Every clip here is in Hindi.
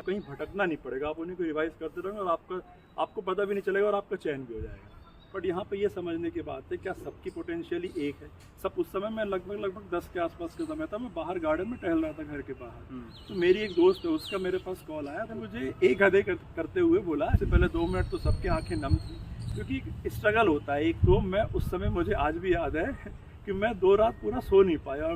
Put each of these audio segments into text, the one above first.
कहीं भटकना नहीं पड़ेगा, आप उन्हीं को रिवाइज करते रहेंगे और आपको पता भी नहीं चलेगा और आपका चयन भी हो जाएगा। बट यहाँ पे ये समझने की बात है, क्या सबकी पोटेंशियली एक है? सब उस समय मैं लगभग 10 के आसपास का समय था, मैं बाहर गार्डन में टहल रहा था घर के बाहर। तो मेरी एक दोस्त है, उसका मेरे पास कॉल आया तो मुझे एक आधे करते हुए बोला। इससे पहले 2 मिनट तो सबकी आंखें नम थी, क्योंकि स्ट्रगल होता है। एक तो मैं उस समय, मुझे आज भी याद है कि मैं 2 रात पूरा सो नहीं पाया।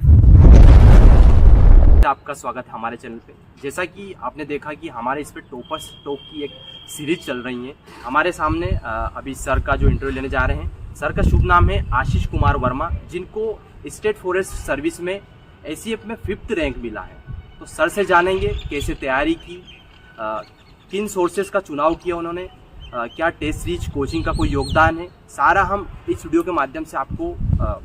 आपका स्वागत है हमारे चैनल पे। जैसा कि आपने देखा कि हमारे इस पे टॉपर्स टॉप की एक सीरीज चल रही है। हमारे सामने अभी सर का जो इंटरव्यू लेने जा रहे हैं। सर का शुभ नाम है आशीष कुमार वर्मा, जिनको स्टेट फॉरेस्ट सर्विस में एसीएफ में 5th रैंक मिला है। तो सर से जानेंगे कैसे तैयारी की, किन सोर्सेज का चुनाव किया उन्होंने, क्या टेस्ट सीरीज कोचिंग का कोई योगदान है, सारा हम इस वीडियो के माध्यम से आपको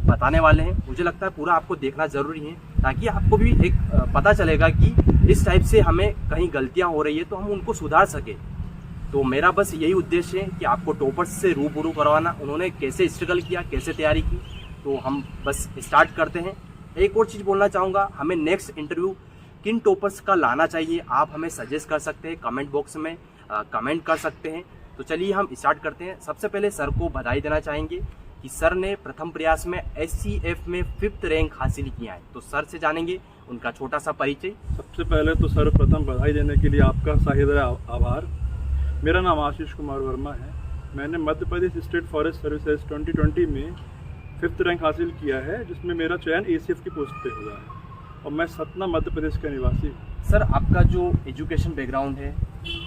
बताने वाले हैं। मुझे लगता है पूरा आपको देखना ज़रूरी है, ताकि आपको भी एक पता चलेगा कि इस टाइप से हमें कहीं गलतियां हो रही है तो हम उनको सुधार सके। तो मेरा बस यही उद्देश्य है कि आपको टॉपर्स से रूबरू करवाना, उन्होंने कैसे स्ट्रगल किया, कैसे तैयारी की। तो हम बस स्टार्ट करते हैं। एक और चीज़ बोलना चाहूँगा, हमें नेक्स्ट इंटरव्यू किन टॉपर्स का लाना चाहिए आप हमें सजेस्ट कर सकते हैं, कमेंट बॉक्स में कमेंट कर सकते हैं। तो चलिए हम स्टार्ट करते हैं। सबसे पहले सर को बधाई देना चाहेंगे कि सर ने प्रथम प्रयास में एससीएफ में 5th रैंक हासिल किया है। तो सर से जानेंगे उनका छोटा सा परिचय। सबसे पहले तो सर्वप्रथम बधाई देने के लिए आपका साहिदर आभार। मेरा नाम आशीष कुमार वर्मा है। मैंने Madhya Pradesh state forest services 2020 में 5th रैंक हासिल किया है, जिसमें मेरा चयन एसीएफ की पोस्ट पे हुआ है और मैं सतना मध्य प्रदेश का निवासी हूँ। सर, आपका जो एजुकेशन बैकग्राउंड है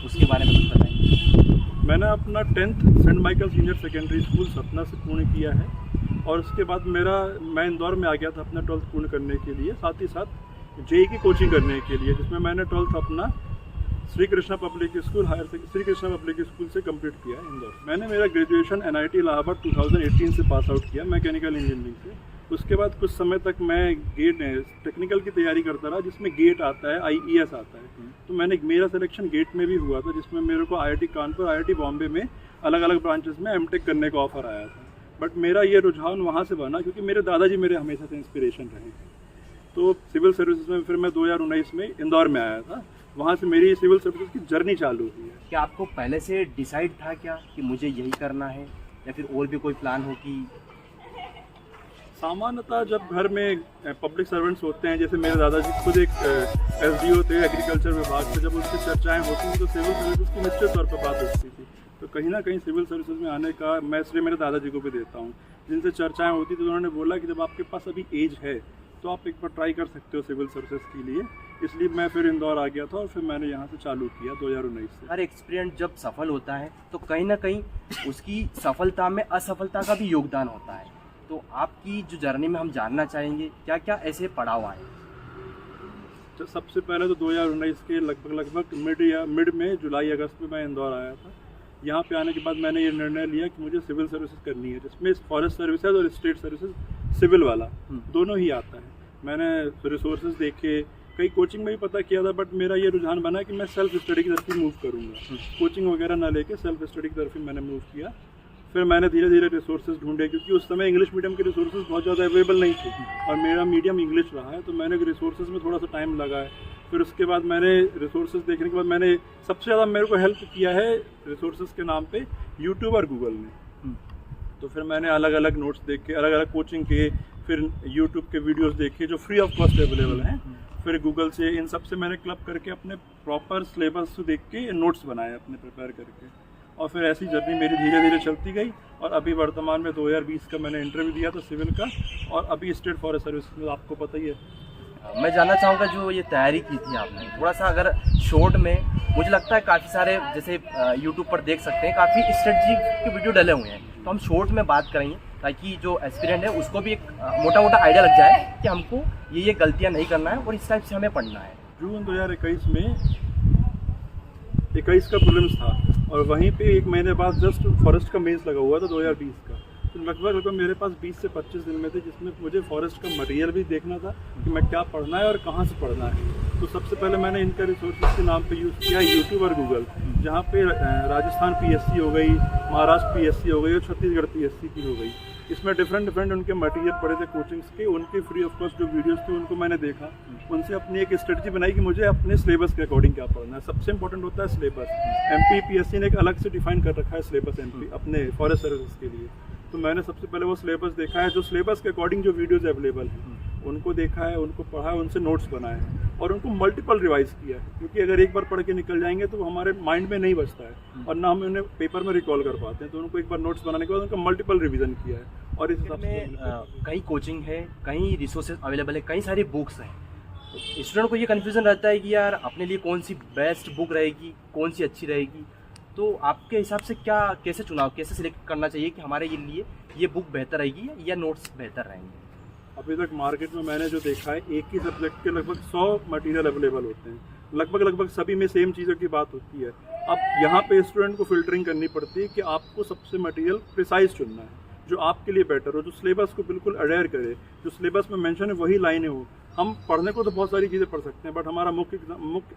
उसके बारे में कुछ बताएंगे। मैंने अपना 10th Saint Michael senior secondary school Satna से पूर्ण किया है और उसके बाद मैं इंदौर में आ गया था अपना 12th पूर्ण करने के लिए, साथ ही साथ जेईई की कोचिंग करने के लिए, जिसमें मैंने 12th अपना श्री कृष्णा पब्लिक स्कूल से कंप्लीट किया है इंदौर। मैंने मेरा ग्रेजुएशन एनआईटी इलाहाबाद 2018 से पास आउट किया मैकेनिकल इंजीनियरिंग से। उसके बाद कुछ समय तक मैं गेट टेक्निकल की तैयारी करता रहा, जिसमें गेट आता है, आईईएस आता है। तो मेरा सिलेक्शन गेट में भी हुआ था, जिसमें मेरे को आईआईटी कानपुर, आईआईटी बॉम्बे में अलग अलग ब्रांचेस में एमटेक करने का ऑफर आया था। बट मेरा ये रुझान वहाँ से बना क्योंकि मेरे दादाजी मेरे हमेशा से इंस्पिरेशन रहे हैं। तो सिविल सर्विसेज में फिर मैं 2019 में इंदौर में आया था। वहाँ से मेरी सिविल सर्विसेज की जर्नी चालू हुई है। क्या आपको पहले से डिसाइड था क्या कि मुझे यही करना है, या फिर और भी कोई प्लान हो? कि सामान्यतः जब घर में पब्लिक सर्वेंट्स होते हैं, जैसे मेरे दादाजी खुद एक एसडीओ थे एग्रीकल्चर विभाग से, जब उनकी चर्चाएं होती थी तो सिविल सर्विसेज की निश्चित तौर पर बात होती थी। तो कहीं ना कहीं सिविल सर्विसेज में आने का मैं श्रेय मेरे दादाजी को भी देता हूँ, जिनसे चर्चाएं होती थी। तो उन्होंने बोला कि जब आपके पास अभी एज है तो आप एक बार ट्राई कर सकते हो सिविल सर्विसेज के लिए। इसलिए मैं फिर इंदौर आ गया था और फिर मैंने यहाँ से चालू किया 2019 से। हर एक्सपीरियंस जब सफल होता है तो कहीं ना कहीं उसकी सफलता में असफलता का भी योगदान होता है। तो आपकी जो जर्नी में हम जानना चाहेंगे क्या क्या ऐसे पड़ाव आए? तो सबसे पहले तो 2019 के लगभग मिड में जुलाई अगस्त में मैं इंदौर आया था। यहाँ पे आने के बाद मैंने ये निर्णय लिया कि मुझे सिविल सर्विसेज करनी है, जिसमें फॉरेस्ट सर्विसेज और स्टेट सर्विसेज सिविल वाला दोनों ही आता है। मैंने रिसोर्सेज देखे, कई कोचिंग में भी पता किया था, बट मेरा ये रुझान बना कि मैं सेल्फ स्टडी की तरफ ही मूव करूँगा। कोचिंग वगैरह ना लेके सेल्फ स्टडी की तरफ ही मैंने मूव किया। फिर मैंने धीरे धीरे रिसोर्सेज ढूंढे, क्योंकि उस समय इंग्लिश मीडियम के रिसोर्सेज बहुत ज़्यादा अवेलेबल नहीं थे और मेरा मीडियम इंग्लिश रहा है, तो मैंने रिसोर्सेज में थोड़ा सा टाइम लगा है। फिर उसके बाद मैंने रिसोर्सेज देखने के बाद मैंने सबसे ज़्यादा मेरे को हेल्प किया है रिसोर्सेज के नाम पे यूट्यूब और गूगल ने। तो फिर मैंने अलग अलग नोट्स देखे, अलग अलग कोचिंग के, फिर यूट्यूब के वीडियोज़ देखे जो फ्री ऑफ कॉस्ट अवेलेबल हैं। फिर गूगल से, इन सब से मैंने क्लब करके अपने प्रॉपर सिलेबस देख के नोट्स बनाए अपने प्रिपेयर करके, और फिर ऐसी जर्नी मेरी धीरे धीरे चलती गई। और अभी वर्तमान में 2020 का मैंने इंटरव्यू दिया था सिविल का, और अभी स्टेट फॉरेस्ट सर्विस में आपको पता ही है। मैं जानना चाहूँगा जो ये तैयारी की थी आपने, थोड़ा सा अगर शॉर्ट में, मुझे लगता है काफ़ी सारे जैसे यूट्यूब पर देख सकते हैं काफ़ी स्ट्रेटजी के वीडियो डले हुए हैं, तो हम शॉर्ट में बात करेंगे ताकि जो एस्पिरेंट है उसको भी एक मोटा मोटा आइडिया लग जाए कि हमको ये गलतियाँ नहीं करना है और इस टाइप से हमें पढ़ना है। जून 2021 में 21 का प्रीलिम्स था और वहीं पे एक महीने बाद जस्ट फॉरेस्ट का मेंस लगा हुआ था 2020 का। तो लगभग मेरे पास 20 से 25 दिन में थे, जिसमें मुझे फॉरेस्ट का मटेरियल भी देखना था कि मैं क्या पढ़ना है और कहाँ से पढ़ना है। तो सबसे पहले मैंने इनका रिसोर्सेज के नाम पे यूज़ किया यूट्यूब और गूगल, जहाँ पे राजस्थान पीएससी हो गई, महाराष्ट्र पीएससी हो गई और छत्तीसगढ़ पीएससी की हो गई। इसमें डिफरेंट उनके मटेरियल पड़े थे कोचिंग्स के, उनके फ्री ऑफ कॉस्ट जो वीडियोस थे उनको मैंने देखा, उनसे अपनी एक स्ट्रेटजी बनाई कि मुझे अपने सिलेबस के अकॉर्डिंग क्या पढ़ना है। सबसे इंपॉर्टेंट होता है सिलेबस। MPPSC ने एक अलग से डिफाइन कर रखा है सिलेबस MP अपने फॉरेस्ट सर्विसेज के लिए। तो मैंने सबसे पहले वो सिलेबस देखा है, जो सिलेबस के अकॉर्डिंग जो वीडियोज़ अवेलेबल हैं उनको देखा है, उनको पढ़ा है, उनसे नोट्स बनाए हैं और उनको मल्टीपल रिवाइज किया है, क्योंकि अगर एक बार पढ़ के निकल जाएंगे तो वो हमारे माइंड में नहीं बचता है और ना हम उन्हें पेपर में रिकॉल कर पाते हैं। तो उनको एक बार नोट्स बनाने के बाद उनका मल्टीपल रिवीजन किया है और इस हिसाब से कहीं कोचिंग है, कहीं रिसोर्सेज अवेलेबल है, कई सारी बुक्स हैं। स्टूडेंट को ये कन्फ्यूज़न रहता है कि यार अपने लिए कौन सी बेस्ट बुक रहेगी, कौन सी अच्छी रहेगी। तो आपके हिसाब से कैसे चुनाव, कैसे सिलेक्ट करना चाहिए कि हमारे लिए ये बुक बेहतर रहेगी या नोट्स बेहतर रहेंगे? अभी तक मार्केट में मैंने जो देखा है, एक ही सब्जेक्ट के लगभग 100 मटेरियल अवेलेबल होते हैं, लगभग सभी में सेम चीज़ों की बात होती है। अब यहाँ पे स्टूडेंट को फिल्टरिंग करनी पड़ती है कि आपको सबसे मटेरियल प्रिसाइज चुनना है, जो आपके लिए बेटर हो, जो सिलेबस को बिल्कुल अडेयर करे, जो सिलेबस में मेंशन है वही लाइनें हो। हम पढ़ने को तो बहुत सारी चीज़ें पढ़ सकते हैं, बट हमारा मुख्य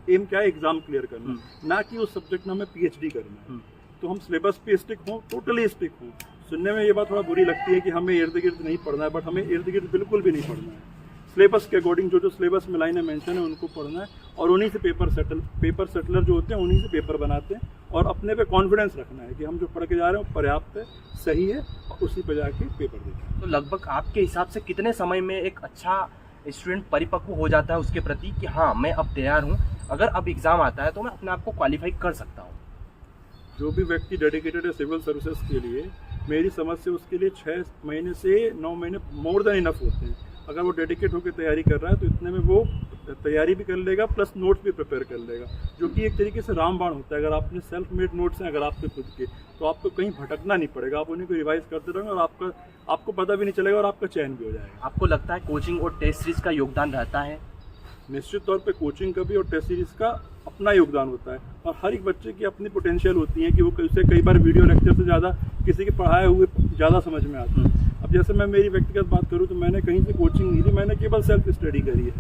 एम क्या है, एग्जाम क्लियर करना, ना कि उस सब्जेक्ट में हमें PhD करना है। तो हम सिलेबस पे स्टिक हों, टोटली स्टिक हों। सुनने में ये बात थोड़ा बुरी लगती है कि हमें इर्द गिर्द नहीं पढ़ना है, बट हमें इर्द गिर्द बिल्कुल भी नहीं पढ़ना है। सिलेबस के अकॉर्डिंग जो सिलेबस में लाइनें मेंशन है उनको पढ़ना है और उन्हीं से पेपर सेटलर जो होते हैं उन्हीं से पेपर बनाते हैं और अपने पे कॉन्फिडेंस रखना है कि हम जो पढ़ के जा रहे हैं वो पर्याप्त है, सही है और उसी पे जाके पेपर देते हैं। तो लगभग आपके हिसाब से कितने समय में एक अच्छा स्टूडेंट परिपक्व हो जाता है उसके प्रति कि हाँ मैं अब तैयार हूँ, अगर अब एग्ज़ाम आता है तो मैं अपने आप को क्वालिफाई कर सकता हूँ? जो भी व्यक्ति डेडिकेटेड है सिविल सर्विसेज के लिए, मेरी समझ से उसके लिए 6 महीने से 9 महीने मोर देन इनफ होते हैं। अगर वो डेडिकेट होकर तैयारी कर रहा है तो इतने में वो तैयारी भी कर लेगा प्लस नोट्स भी प्रिपेयर कर लेगा, जो कि एक तरीके से रामबाण होता है। अगर आपने सेल्फ मेड नोट्स हैं अगर आपके खुद के, तो आपको कहीं भटकना नहीं पड़ेगा, आप उन्हीं को रिवाइज करते रहेंगे और आपको पता भी नहीं चलेगा और आपका चयन भी हो जाएगा। आपको लगता है कोचिंग और टेस्ट सीरीज का योगदान रहता है? निश्चित तौर पे कोचिंग का भी और टेस्ट सीरीज का अपना योगदान होता है और हर एक बच्चे की अपनी पोटेंशियल होती है कि वो कई बार वीडियो लेक्चर से ज़्यादा किसी के पढ़ाए हुए ज़्यादा समझ में आता है। अब जैसे मैं मेरी व्यक्तिगत बात करूँ तो मैंने कहीं से कोचिंग नहीं ली, मैंने केवल सेल्फ स्टडी करी है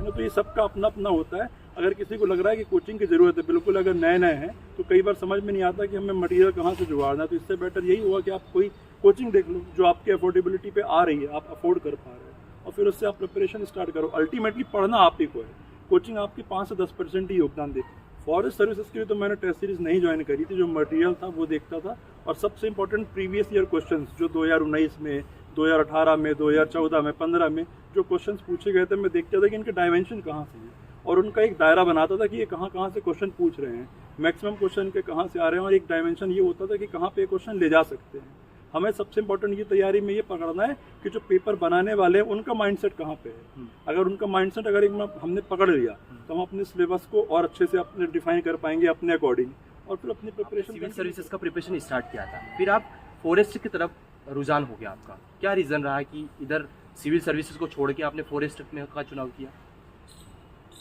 ना। तो ये सबका अपना अपना होता है। अगर किसी को लग रहा है कि कोचिंग की ज़रूरत है, बिल्कुल अगर नए हैं तो कई बार समझ में नहीं आता कि हमें मटेरियल कहाँ से जुगाड़ना है, तो इससे बेटर यही हुआ कि आप कोई कोचिंग देख लो जो आपके अफोर्डेबिलिटी पे आ रही है, आप अफोर्ड कर पा रहे हो और फिर उससे आप प्रिपरेशन स्टार्ट करो। अल्टीमेटली पढ़ना आप ही को है, कोचिंग आपकी 5 से 10% ही योगदान दे। फॉरेस्ट सर्विसेज के लिए तो मैंने टेस्ट सीरीज नहीं ज्वाइन करी थी, जो मटेरियल था वो देखता था और सबसे इंपॉर्टेंट प्रीवियस ईयर क्वेश्चंस जो 2019 में, 2018 में, 2014 में, 15 में जो क्वेश्चंस पूछे गए थे, मैं देखता था कि इनके डायमेंशन कहाँ से हैं और उनका एक दायरा बनाता था कि ये कहाँ से क्वेश्चन पूछ रहे हैं, मैक्सिमम क्वेश्चन के कहाँ से आ रहे हैं और एक डायमेंशन ये होता था कि कहाँ पे क्वेश्चन ले जा सकते हैं। हमें सबसे इंपॉर्टेंट ये तैयारी में ये पकड़ना है कि जो पेपर बनाने वाले हैं उनका माइंडसेट कहाँ पे है। अगर उनका माइंडसेट अगर हमने पकड़ लिया तो हम अपने सिलेबस को और अच्छे से अपने डिफाइन कर पाएंगे अपने अकॉर्डिंग और फिर अपनी प्रिपरेशन। सिविल सर्विसेज का प्रिपरेशन स्टार्ट किया था, फिर आप फॉरेस्ट की तरफ रुझान हो गया आपका, क्या रीज़न रहा कि इधर सिविल सर्विसेज को छोड़ के आपने फॉरेस्ट में का चुनाव किया?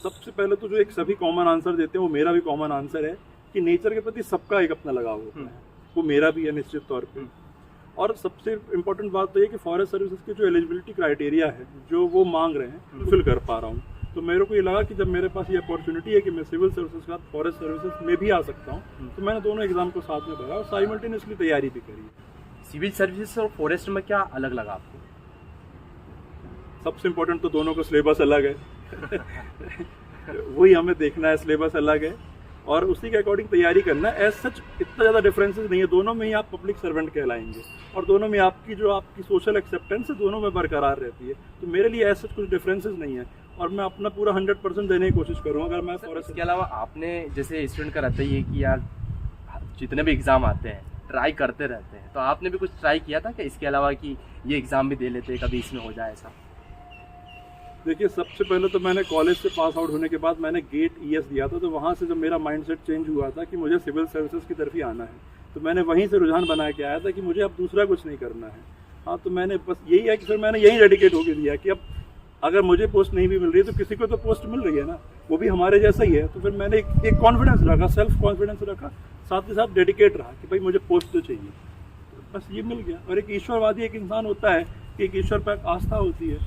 सबसे पहले तो जो एक सभी कॉमन आंसर देते हैं वो मेरा भी कॉमन आंसर है कि नेचर के प्रति सबका एक अपना लगाव होता है, वो मेरा भी है निश्चित तौर पे। और सबसे इम्पोर्टेंट बात तो ये कि फॉरेस्ट सर्विसेज के जो एलिजिबिलिटी क्राइटेरिया है जो वो मांग रहे हैं फिल कर पा रहा हूँ। तो मेरे को ये लगा कि जब मेरे पास ये अपॉर्चुनिटी है कि मैं सिविल सर्विसेज के साथ फॉरेस्ट सर्विसेज में भी आ सकता हूँ, तो मैंने दोनों एग्जाम को साथ में भरा और साइमल्टेनियसली तैयारी भी करी। सिविल सर्विसेज और फॉरेस्ट में क्या अलग लगा आपको? सबसे इम्पोर्टेंट तो दोनों का सिलेबस अलग है वही हमें देखना है, सिलेबस अलग है और उसी के अकॉर्डिंग तैयारी करना है। एज सच इतना ज़्यादा डिफरेंसेस नहीं है, दोनों में ही आप पब्लिक सर्वेंट कहलाएंगे और दोनों में आपकी सोशल एक्सेप्टेंस है दोनों में बरकरार रहती है। तो मेरे लिए एज सच कुछ डिफरेंसेस नहीं है और मैं अपना पूरा 100% देने की कोशिश करूँगा। अगर मैं फॉरेस्ट इसके अलावा आपने जैसे स्टूडेंट का रहता ही है कि यार जितने भी एग्ज़ाम आते हैं ट्राई करते रहते हैं, तो आपने भी कुछ ट्राई किया था कि इसके अलावा कि ये एग्ज़ाम भी दे लेते कभी इसमें हो जाए ऐसा? देखिए, सबसे पहले तो मैंने कॉलेज से पास आउट होने के बाद मैंने गेट ES दिया था, तो वहाँ से जब मेरा माइंडसेट चेंज हुआ था कि मुझे सिविल सर्विसेज की तरफ ही आना है, तो मैंने वहीं से रुझान बना के आया था कि मुझे अब दूसरा कुछ नहीं करना है। हाँ, तो मैंने बस यही है कि फिर मैंने यही डेडिकेट होकर दिया कि अब अगर मुझे पोस्ट नहीं भी मिल रही है तो किसी को तो पोस्ट मिल रही है ना, वो भी हमारे जैसा ही है। तो फिर मैंने एक कॉन्फिडेंस रखा, सेल्फ कॉन्फिडेंस रखा, साथ ही साथ डेडिकेट रहा कि भाई मुझे पोस्ट तो चाहिए, तो बस ये मिल गया। और एक ईश्वरवादी एक इंसान होता है कि एक ईश्वर पर आस्था होती है,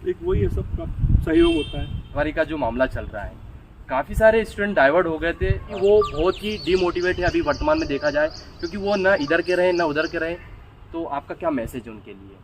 एक वही है, सबका सहयोग होता है। हमारी का जो मामला चल रहा है, काफ़ी सारे स्टूडेंट डाइवर्ट हो गए थे कि वो बहुत ही डिमोटिवेट है अभी वर्तमान में देखा जाए, क्योंकि वो ना इधर के रहे ना उधर के रहे। तो आपका क्या मैसेज है उनके लिए?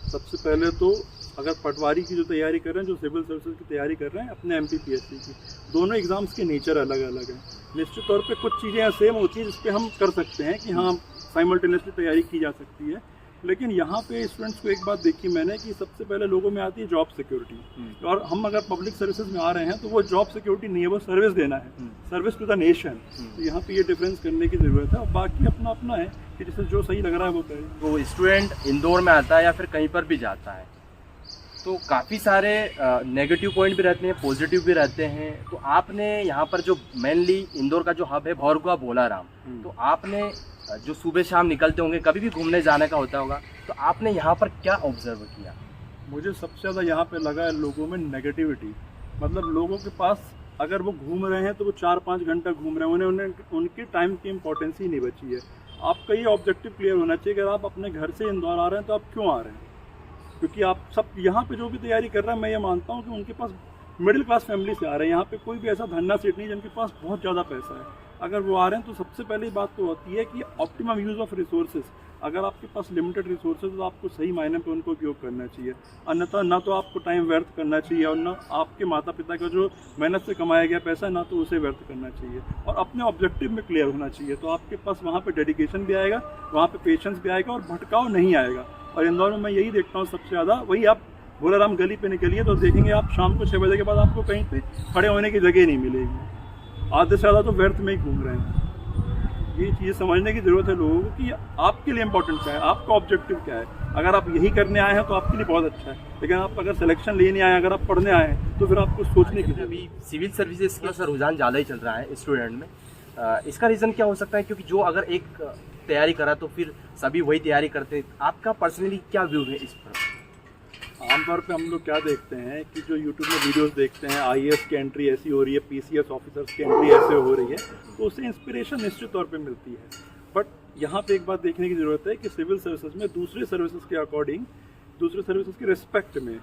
सबसे पहले तो अगर पटवारी की जो तैयारी कर रहे हैं, जो सिविल सर्विसेज की तैयारी कर रहे हैं, अपने MPPSC की, दोनों एग्ज़ाम्स के नेचर अलग अलग हैं। निश्चित तौर पे कुछ चीज़ें सेम होती हैं जिस पे हम कर सकते हैं कि हाँ साइमल्टेनियसली तैयारी की जा सकती है, लेकिन यहाँ पे स्टूडेंट्स को एक बात देखी मैंने कि सबसे पहले लोगों में आती है जॉब सिक्योरिटी। और हम अगर पब्लिक सर्विसेज में आ रहे हैं तो वो जॉब सिक्योरिटी नहीं है, वो सर्विस देना है, सर्विस टू द नेशन। तो यहाँ पे ये डिफरेंस करने की ज़रूरत है, और बाकी अपना अपना है कि जिसे जो सही लग रहा है वो करे। वो स्टूडेंट इंदौर में आता है या फिर कहीं पर भी जाता है तो काफ़ी सारे नेगेटिव पॉइंट भी रहते हैं, पॉजिटिव भी रहते हैं। तो आपने यहाँ पर जो मेनली इंदौर का जो हब है भौरकुआ भोलाराम, तो आपने जो सुबह शाम निकलते होंगे, कभी भी घूमने जाने का होता होगा, तो आपने यहाँ पर क्या ऑब्जर्व किया? मुझे सबसे ज़्यादा यहाँ पे लगा है लोगों में नेगेटिविटी। मतलब लोगों के पास अगर वो घूम रहे हैं तो वो 4-5 घंटा घूम रहे हैं, उन्हें उनके टाइम की इम्पोर्टेंस ही नहीं बची है। आपका ये ऑब्जेक्टिव क्लियर होना चाहिए कि अगर आप अपने घर से इंदौर आ रहे हैं तो आप क्यों आ रहे हैं, क्योंकि आप सब यहाँ पे जो भी तैयारी कर रहे हैं, मैं ये मानता हूँ कि उनके पास मिडिल क्लास फैमिली से आ रहे हैं। यहाँ पे कोई भी ऐसा धन्ना सेठ नहीं जिनके पास बहुत ज़्यादा पैसा है। अगर वो आ रहे हैं तो सबसे पहली बात तो होती है कि ऑप्टिमम यूज़ ऑफ रिसोर्सेज। अगर आपके पास लिमिटेड रिसोर्सेज तो आपको सही मायने पे उनको उपयोग करना चाहिए, अन्यथा ना तो आपको टाइम व्यर्थ करना चाहिए और ना आपके माता पिता का जो मेहनत से कमाया गया पैसा ना तो उसे व्यर्थ करना चाहिए, और अपने ऑब्जेक्टिव में क्लियर होना चाहिए। तो आपके पास वहाँ पे डेडिकेशन भी आएगा, वहाँ पे पेशेंस भी आएगा और भटकाव नहीं आएगा। और इंदौर में मैं यही देखता हूँ सबसे ज़्यादा, वही आप भोलाराम गली पे निकलिए तो देखेंगे आप शाम को 6 बजे के बाद आपको कहीं पे खड़े होने की जगह नहीं मिलेगी। आधे से ज़्यादा तो व्यर्थ में ही घूम रहे हैं। ये चीज़ समझने की ज़रूरत है लोगों को कि आपके लिए इंपॉर्टेंट क्या है, आपका ऑब्जेक्टिव क्या है। अगर आप यही करने आए हैं तो आपके लिए बहुत अच्छा है, लेकिन आप अगर सिलेक्शन लेने आए, अगर आप पढ़ने आए हैं तो फिर आपको सोचने की अभी सिविल सर्विसेज का रुझान ज़्यादा ही चल रहा है स्टूडेंट में। इसका रीज़न क्या हो सकता है? क्योंकि जो अगर एक तैयारी करा तो फिर सभी वही तैयारी करते हैं। आपका पर्सनली क्या व्यू है इस पर? आमतौर पे हम लोग क्या देखते हैं कि जो यूट्यूब में वीडियोस देखते हैं, IAS की एंट्री ऐसी हो रही है, PCS ऑफिसर्स की एंट्री ऐसे हो रही है, तो उससे इंस्पिरेशन निश्चित तौर पे मिलती है। बट यहाँ पे एक बात देखने की ज़रूरत है कि सिविल सर्विसेज में दूसरे सर्विसेज के अकॉर्डिंग, दूसरे सर्विसेज के रिस्पेक्ट में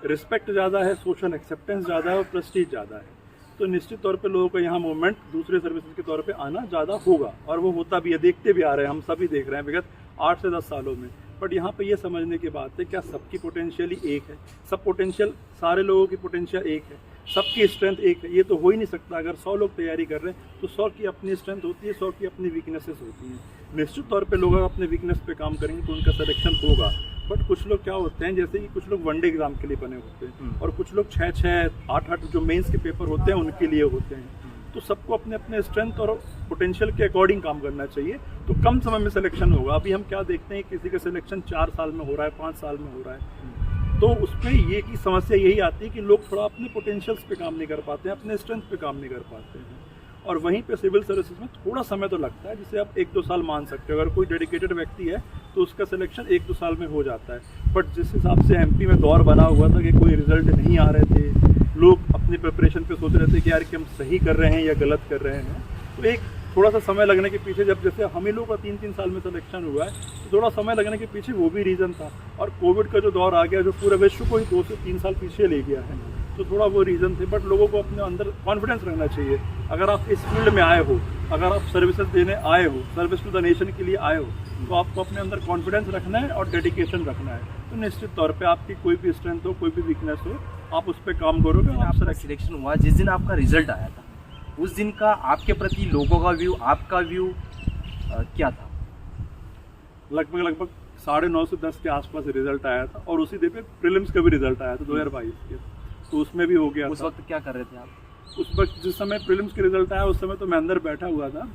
रिस्पेक्ट ज़्यादा है, सोशल एक्सेप्टेंस ज़्यादा है और प्रेस्टीज ज़्यादा है। तो निश्चित तौर पे लोगों का यहाँ मूवमेंट दूसरे सर्विसेज के तौर पे आना ज़्यादा होगा, और वो होता भी है, देखते भी आ रहे हैं, हम सभी देख रहे हैं विगत 8 से 10 सालों में। बट यहाँ पे ये समझने की बात है, क्या सबकी पोटेंशियल ही एक है? सब पोटेंशियल, सारे लोगों की पोटेंशियल एक है, सबकी स्ट्रेंथ एक है? ये तो हो ही नहीं सकता। अगर 100 लोग तैयारी कर रहे हैं तो 100 की अपनी स्ट्रेंथ होती है, 100 की अपनी वीकनेसेस होती हैं। निश्चित तौर पे लोग अगर अपने वीकनेस पे काम करेंगे तो उनका सिलेक्शन होगा। बट कुछ लोग क्या होते हैं, जैसे कि कुछ लोग वनडे एग्जाम के लिए बने होते हैं और कुछ लोग 6-6, 8-8 जो मेंस के पेपर होते हैं उनके लिए होते हैं। तो सबको अपने अपने स्ट्रेंथ और पोटेंशियल के अकॉर्डिंग काम करना चाहिए, तो कम समय में सिलेक्शन होगा। अभी हम क्या देखते हैं, किसी का सिलेक्शन 4 साल में हो रहा है, 5 साल में हो रहा है, तो उसमें ये की समस्या यही आती है कि लोग थोड़ा अपने पोटेंशियल्स पे काम नहीं कर पाते हैं, अपने स्ट्रेंथ पे काम नहीं कर पाते हैं। और वहीं पे सिविल सर्विसेज में थोड़ा समय तो लगता है, जिसे आप 1-2 साल मान सकते हो। अगर कोई डेडिकेटेड व्यक्ति है तो उसका सिलेक्शन 1-2 साल में हो जाता है। बट जिस हिसाब से MP में दौर बना हुआ था कि कोई रिजल्ट नहीं आ रहे थे, लोग अपनी प्रिपरेशन पे सोच रहे थे कि यार कि हम सही कर रहे हैं या गलत कर रहे हैं, तो एक थोड़ा सा समय लगने के पीछे, जब जैसे हम ही लोग का 3-3 साल में सिलेक्शन हुआ है, तो थोड़ा समय लगने के पीछे वो भी रीज़न था। और कोविड का जो दौर आ गया, जो पूरे विश्व को ही 2 से 3 साल पीछे ले गया है, तो थोड़ा वो रीज़न थे। बट लोगों को अपने अंदर कॉन्फिडेंस रखना चाहिए। अगर आप इस फील्ड में आए हो, अगर आप सर्विसेज देने आए हो, सर्विस टू द नेशन के लिए आए हो, तो आपको अपने अंदर कॉन्फिडेंस रखना है और डेडिकेशन रखना है। तो निश्चित तौर पे आपकी कोई भी स्ट्रेंथ हो, कोई भी वीकनेस हो, आप उस पर काम करोगे। आपका सिलेक्शन हुआ, जिस दिन आपका रिजल्ट आया था, उस दिन का आपके प्रति लोगों का व्यू, आपका व्यू क्या था? लगभग 9:30 से 10 के आसपास रिजल्ट आया था, और उसी दिन पे प्रीलिम्स का भी रिजल्ट आया था 2022 के, तो उसमें भी हो गया। उस वक्त क्या कर रहे थे आप? उस वक्त जिस समय प्रीलिम्स के रिजल्ट आया उस समय तो मैं अंदर बैठा हुआ था,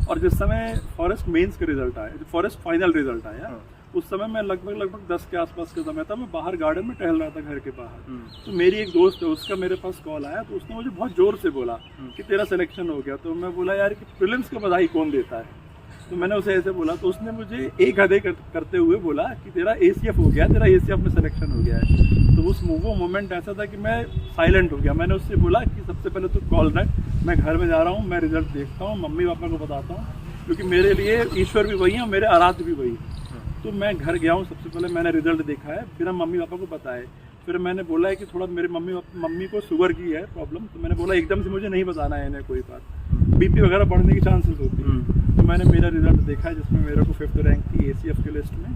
और जिस समय फॉरेस्ट मेंस का रिजल्ट आया, फॉरेस्ट फाइनल रिजल्ट आया, उस समय मैं लगभग 10 के आसपास का समय था। मैं बाहर गार्डन में टहल रहा था घर के बाहर, तो मेरी एक दोस्त है, उसका मेरे पास कॉल आया, तो उसने मुझे बहुत जोर से बोला कि तेरा सिलेक्शन हो गया। तो मैं बोला यार कि प्रीलिम्स का बधाई कौन देता है, तो मैंने उसे ऐसे बोला, तो उसने मुझे एक हदे करते हुए बोला कि तेरा ACF हो गया, तेरा ACF में सिलेक्शन हो गया है। तो वो मोमेंट ऐसा था कि मैं साइलेंट हो गया। मैंने उससे बोला कि सबसे पहले तो कॉल रख, मैं घर में जा रहा हूँ, मैं रिजल्ट देखता हूँ, मम्मी पापा को बताता हूँ, क्योंकि मेरे लिए ईश्वर भी वही है और मेरे आराध्य भी वही है। तो मैं घर गया हूँ, सबसे पहले मैंने रिजल्ट देखा है, फिर हम मम्मी पापा को बताए। फिर मैंने बोला है कि थोड़ा मेरे मम्मी को शुगर की है प्रॉब्लम, तो मैंने बोला एकदम से मुझे नहीं बताना है इन्हें कोई बात, BP वगैरह बढ़ने की चांसेस होती है। तो मैंने मेरा रिजल्ट देखा है, जिसमें मेरे को 5th रैंक थी ACF के लिस्ट में,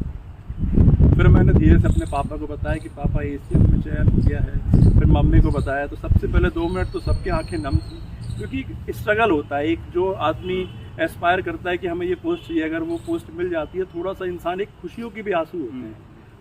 फिर मैंने धीरे से अपने पापा को बताया कि पापा ACM में चयन हो गया है। फिर मम्मी को बताया, तो सबसे पहले 2 मिनट तो सबकी आंखें नम थी, क्योंकि स्ट्रगल होता है। एक जो आदमी एस्पायर करता है कि हमें ये पोस्ट चाहिए, अगर वो पोस्ट मिल जाती है, थोड़ा सा इंसान एक खुशियों की भी आंसू होते हैं।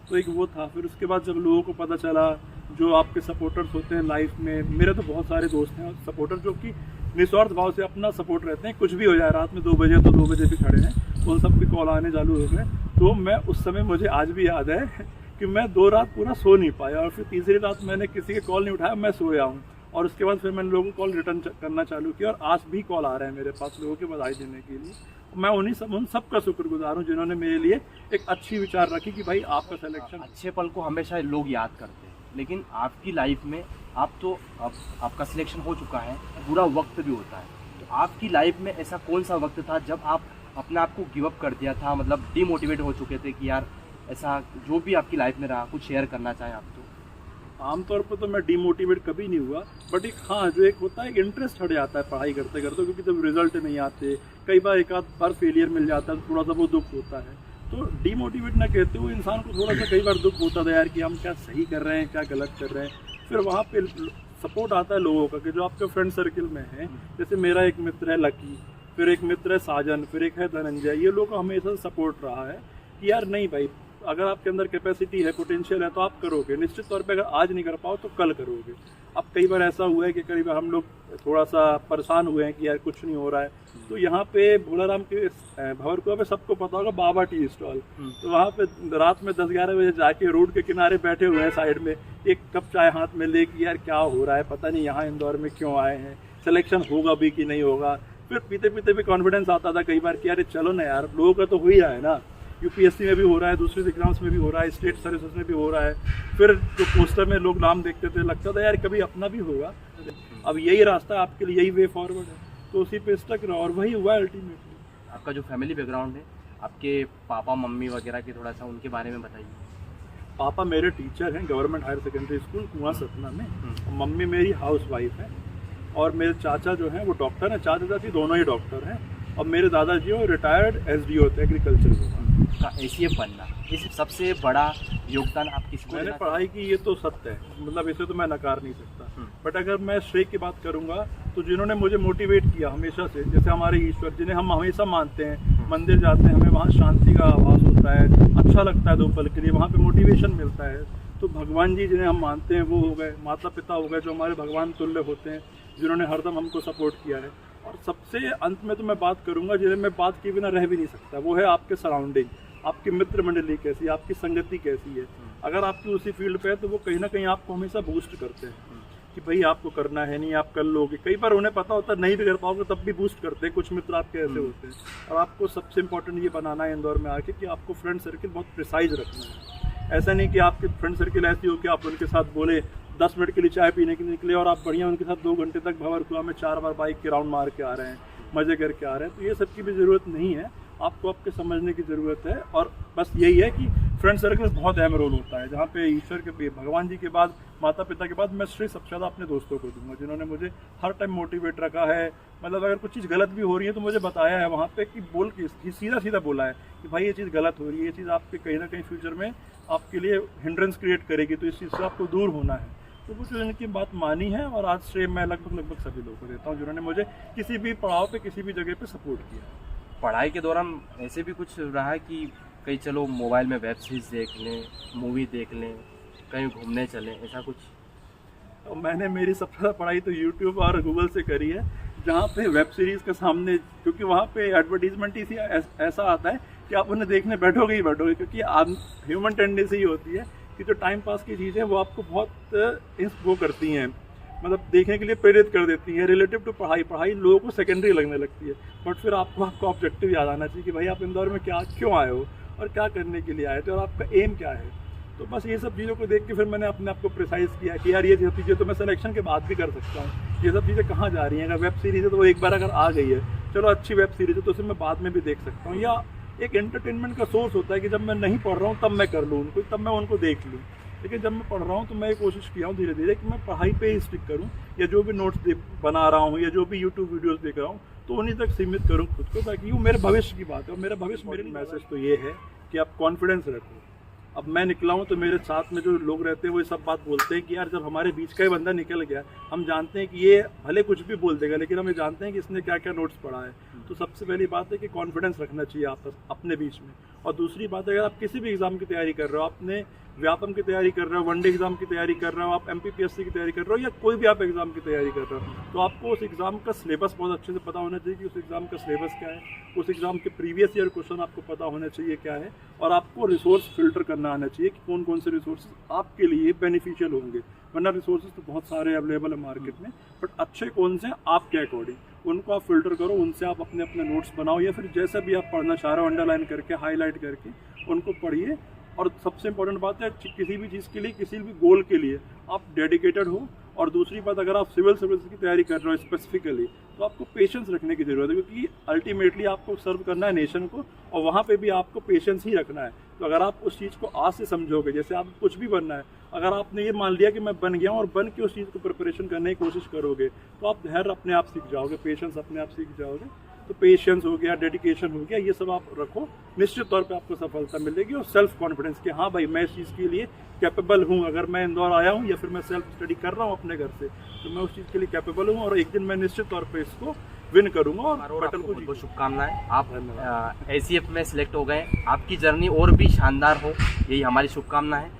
तो एक वो था। फिर उसके बाद जब लोगों को पता चला, जो आपके सपोर्टर्स होते हैं लाइफ में, मेरे तो बहुत सारे दोस्त हैं सपोर्टर जो कि निस्वार्थ भाव से अपना सपोर्ट रहते हैं, कुछ भी हो जाए, रात में 2 बजे तो 2 बजे भी खड़े हैं, उन सब के कॉल आने चालू हो गए। तो मैं उस समय, मुझे आज भी याद है कि मैं 2 रात पूरा सो नहीं पाया, और फिर तीसरी रात मैंने किसी के कॉल नहीं उठाया, मैं सोया हूँ। और उसके बाद फिर मैंने लोगों को कॉल रिटर्न करना चालू किया, और आज भी कॉल आ रहे हैं मेरे पास लोगों के बधाई देने के लिए। मैं उन सब का शुक्रगुजार हूँ जिन्होंने मेरे लिए एक अच्छी विचार रखी कि भाई आपका सिलेक्शन। अच्छे पल को हमेशा लोग याद करते हैं, लेकिन आपकी लाइफ में आपका सिलेक्शन हो चुका है, बुरा वक्त भी होता है। तो आपकी लाइफ में ऐसा कौन सा वक्त था जब आप अपने आप को गिव अप कर दिया था, मतलब डिमोटिवेट हो चुके थे कि यार ऐसा जो भी आपकी लाइफ में रहा, कुछ शेयर करना चाहें आप? तो आमतौर पर तो मैं डिमोटिवेट कभी नहीं हुआ, बट एक हाँ, जो एक होता है, एक इंटरेस्ट हट जाता है पढ़ाई करते करते, क्योंकि जब रिजल्ट नहीं आते, कई बार एक आध बार फेलियर मिल जाता है, थोड़ा सा वो दुख होता है। तो डिमोटिवेट ना कहते हुए इंसान को थोड़ा सा कई बार दुख होता था यार कि हम क्या सही कर रहे हैं, क्या गलत कर रहे हैं। फिर वहाँ पे सपोर्ट आता है लोगों का, कि जो आपके फ्रेंड सर्किल में है, जैसे मेरा एक मित्र है लकी, फिर एक मित्र है साजन, फिर एक है धनंजय, ये लोग हमेशा सपोर्ट रहा है कि यार नहीं भाई, अगर आपके अंदर कैपेसिटी है, पोटेंशियल है, तो आप करोगे, निश्चित तौर पे। अगर आज नहीं कर पाओ तो कल करोगे। अब कई बार ऐसा हुआ है कि कई बार हम लोग थोड़ा सा परेशान हुए हैं कि यार कुछ नहीं हो रहा है, तो यहाँ पे भोलाराम के भंवरकुआ पे सबको पता होगा बाबा टी स्टॉल, तो वहाँ पे रात में 10-11 बजे जाके रोड के किनारे बैठे हुए हैं साइड में, एक कप चाय हाथ में लेके, यार क्या हो रहा है, पता नहीं यहाँ इंदौर में क्यों आए हैं, सिलेक्शन होगा भी कि नहीं होगा। फिर पीते पीते भी कॉन्फिडेंस आता था कई बार कि यार चलो ना यार, लोगों का तो हो ही रहा है ना, UPSC में भी हो रहा है, दूसरे एग्जाम्स में भी हो रहा है, स्टेट सर्विसेज में भी हो रहा है। फिर जो पोस्टर में लोग नाम देखते थे, लगता था यार कभी अपना भी होगा। अब यही रास्ता है आपके लिए, यही वे फॉरवर्ड है, तो उसी पे स्टक रहो, और वही हुआ अल्टीमेटली। आपका जो फैमिली बैकग्राउंड है, आपके पापा मम्मी वगैरह के थोड़ा सा उनके बारे में बताइए। पापा मेरे टीचर हैं गवर्नमेंट हायर सेकेंडरी स्कूल कुआं सतना में, और मम्मी मेरी हाउस वाइफ है, और मेरे चाचा जो हैं वो डॉक्टर हैं, चाचा चाची दोनों ही डॉक्टर हैं, और मेरे दादाजी वो रिटायर्ड SDO थे एग्रीकल्चर विभाग का। ACM बनना, इस सबसे बड़ा योगदान आप किसको? मैंने पढ़ाई की, ये तो सत्य है, मतलब इसे तो मैं नकार नहीं सकता। बट अगर मैं श्रेय की बात करूंगा, तो जिन्होंने मुझे मोटिवेट किया हमेशा से, जैसे हमारे ईश्वर जिन्हें हम हमेशा मानते हैं, मंदिर जाते हैं, हमें वहाँ शांति का आभास होता है, अच्छा लगता है 2 पल के लिए, वहाँ पे मोटिवेशन मिलता है। तो भगवान जी जिन्हें हम मानते हैं वो हो गए, माता पिता हो गए, जो हमारे भगवान तुल्य होते हैं, जिन्होंने हरदम हमको सपोर्ट किया है। और सबसे अंत में तो मैं बात करूंगा, जिन्हें मैं बात किए बिना रह भी नहीं सकता, वो है आपके सराउंडिंग, आपकी मित्र मंडली कैसी है, आपकी संगति कैसी है। अगर आपकी उसी फील्ड पे है तो वो कहीं ना कहीं आपको हमेशा बूस्ट करते हैं कि भाई आपको करना है, नहीं आप कर लोगे। कई बार उन्हें पता होता है नहीं भी कर पाओगे, तब भी बूस्ट करते हैं। कुछ मित्र आपके ऐसे होते हैं। और आपको सबसे इंपॉर्टेंट ये बनाना है इंदौर में आके कि आपको फ्रेंड सर्किल बहुत प्रिसाइज रखना है। ऐसा नहीं कि आपके फ्रेंड सर्किल ऐसी हो कि आप उनके साथ बोले 10 मिनट के लिए चाय पीने के लिए निकले, और आप बढ़िया उनके साथ 2 घंटे तक भंवरकुआ में 4 बार बाइक के राउंड मार के आ रहे हैं, मज़े करके आ रहे हैं। तो ये सब की भी ज़रूरत नहीं है, आपको आपके समझने की ज़रूरत है। और बस यही है कि फ्रेंड सर्कल बहुत अहम रोल होता है, जहाँ पे ईश्वर के, भगवान जी के बाद, माता पिता के बाद मैं श्रेय सबसे ज़्यादा अपने दोस्तों को दूंगा, जिन्होंने मुझे हर टाइम मोटिवेट रखा है। मतलब अगर कुछ चीज़ गलत भी हो रही है तो मुझे बताया है वहाँ पे, कि बोल के सीधा सीधा बोला है कि भाई ये चीज़ गलत हो रही है, ये चीज़ आपके कहीं ना कहीं फ्यूचर में आपके लिए हिंड्रेंस क्रिएट करेगी, तो इस चीज़ से आपको दूर होना है। तो कुछ उनकी बात मानी है, और आज श्रेय मैं लगभग सभी लोगों को देता हूँ जिन्होंने मुझे किसी भी पड़ाव पे, किसी भी जगह पे सपोर्ट किया। पढ़ाई के दौरान ऐसे भी कुछ रहा है कि कहीं चलो मोबाइल में वेब सीरीज देख लें, मूवी देख लें, कहीं घूमने चलें, ऐसा कुछ? तो मैंने मेरी सबसे ज़्यादा पढ़ाई तो यूट्यूब और गूगल से करी है, जहाँ पे वेब सीरीज़ के सामने, क्योंकि वहाँ पे एडवर्टीजमेंट ही ऐसा आता है कि आप उन्हें देखने बैठोगे ही बैठोगे, क्योंकि ह्यूमन टेंडेंसी ही होती है कि जो टाइम पास की चीज़ें वो आपको बहुत वो करती हैं, मतलब देखने के लिए प्रेरित कर देती हैं। रिलेटिव टू पढ़ाई लोगों को सेकेंडरी लगने लगती है, बट फिर आपको ऑब्जेक्टिव याद आना चाहिए कि भाई आप इंदौर में क्यों आए हो, और क्या करने के लिए आए थे, और आपका एम क्या है। तो बस ये सब चीज़ों को देख के फिर मैंने अपने आप को प्रिसाइज किया कि यार ये सब चीज़ें तो मैं सिलेक्शन के बाद भी कर सकता हूँ, ये सब चीज़ें कहाँ जा रही हैं। अगर वेब सीरीज़ है तो वो एक बार अगर आ गई है, चलो अच्छी वेब सीरीज़ है, तो उसे मैं बाद में भी देख सकता हूँ। या एक एंटरटेनमेंट का सोर्स होता है कि जब मैं नहीं पढ़ रहा हूँ तब मैं कर लूँ उनको, तब मैं उनको देख लूँ। लेकिन जब मैं पढ़ रहा हूँ तो मैं ये कोशिश किया हूँ धीरे धीरे कि मैं पढ़ाई पे ही स्टिक करूँ, या जो भी नोट्स बना रहा हूँ, या जो भी यूट्यूब वीडियोस देख रहा हूँ, तो उन्हीं तक सीमित करूँ खुद को, ताकि वो मेरे भविष्य की बात है। और मेरा भविष्य, मेरे मैसेज तो ये है कि आप कॉन्फिडेंस रखो, अब मैं निकला हूँ तो मेरे साथ में जो लोग रहते हैं वो ये सब बात बोलते हैं कि यार जब हमारे बीच का ही बंदा निकल गया, हम जानते हैं कि ये भले कुछ भी बोल देगा लेकिन हमें जानते हैं कि इसने क्या क्या नोट्स पढ़ा है। तो सबसे पहली बात है कि कॉन्फिडेंस रखना चाहिए आपस अपने बीच में। और दूसरी बात है, अगर आप किसी भी एग्जाम की तैयारी कर रहे हो, आपने व्यापम की तैयारी कर रहे हो, वनडे एग्जाम की तैयारी कर रहे हो, आप MPPSC की तैयारी कर रहे हो, या कोई भी आप एग्जाम की तैयारी कर रहे हो, तो आपको उस एग्जाम का सिलेबस बहुत अच्छे से पता होना चाहिए कि उस एग्जाम का सिलेबस क्या है, उस एग्जाम के प्रीवियस ईयर क्वेश्चन आपको पता होना चाहिए क्या है, और आपको रिसोर्स फिल्टर करना आना चाहिए कि कौन कौन से रिसोर्सेज आपके लिए बेनिफिशियल होंगे। वरना रिसोर्सेज तो बहुत सारे अवेलेबल है मार्केट में, बट अच्छे कौन से हैं आपके अकॉर्डिंग, उनको आप फिल्टर करो, उनसे आप अपने अपने नोट्स बनाओ, या फिर जैसा भी आप पढ़ना चाह रहे हो अंडरलाइन करके हाईलाइट करके उनको पढ़िए। और सबसे इंपॉर्टेंट बात है, किसी भी चीज़ के लिए, किसी भी गोल के लिए आप डेडिकेटेड हो। और दूसरी बात, अगर आप सिविल सर्विस की तैयारी कर रहे हो स्पेसिफिकली, तो आपको पेशेंस रखने की ज़रूरत है, क्योंकि अल्टीमेटली आपको सर्व करना है नेशन को, और वहाँ पे भी आपको पेशेंस ही रखना है। तो अगर आप उस चीज़ को आज से समझोगे, जैसे आप कुछ भी बनना है, अगर आपने ये मान लिया कि मैं बन गया हूँ और बन के उस चीज़ को प्रिपरेशन करने की कोशिश करोगे, तो आप धैर्य अपने आप सीख जाओगे, पेशेंस अपने आप सीख जाओगे। तो पेशेंस हो गया, डेडिकेशन हो गया, ये सब आप रखो, निश्चित तौर पे आपको सफलता मिलेगी। और सेल्फ कॉन्फिडेंस कि हाँ भाई मैं इस चीज़ के लिए कैपेबल हूँ, अगर मैं इंदौर आया हूँ या फिर मैं सेल्फ स्टडी कर रहा हूँ अपने घर से, तो मैं उस चीज़ के लिए कैपेबल हूँ और एक दिन मैं निश्चित तौर पे इसको विन करूँगा और बैटल को बहुत शुभकामनाएं। आप ACF में सिलेक्ट हो गए, आपकी जर्नी और भी शानदार हो, यही हमारी शुभकामना है।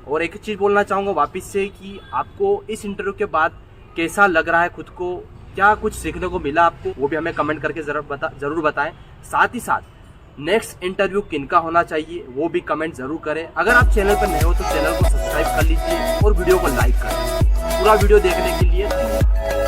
और एक चीज़ बोलना चाहूँगा वापस से कि आपको इस इंटरव्यू के बाद कैसा लग रहा है खुद को, क्या कुछ सीखने को मिला आपको, वो भी हमें कमेंट करके जरूर बताएं। साथ ही साथ नेक्स्ट इंटरव्यू किनका होना चाहिए वो भी कमेंट जरूर करें। अगर आप चैनल पर नए हो तो चैनल को सब्सक्राइब कर लीजिए और वीडियो को लाइक कर लीजिए। पूरा वीडियो देखने के लिए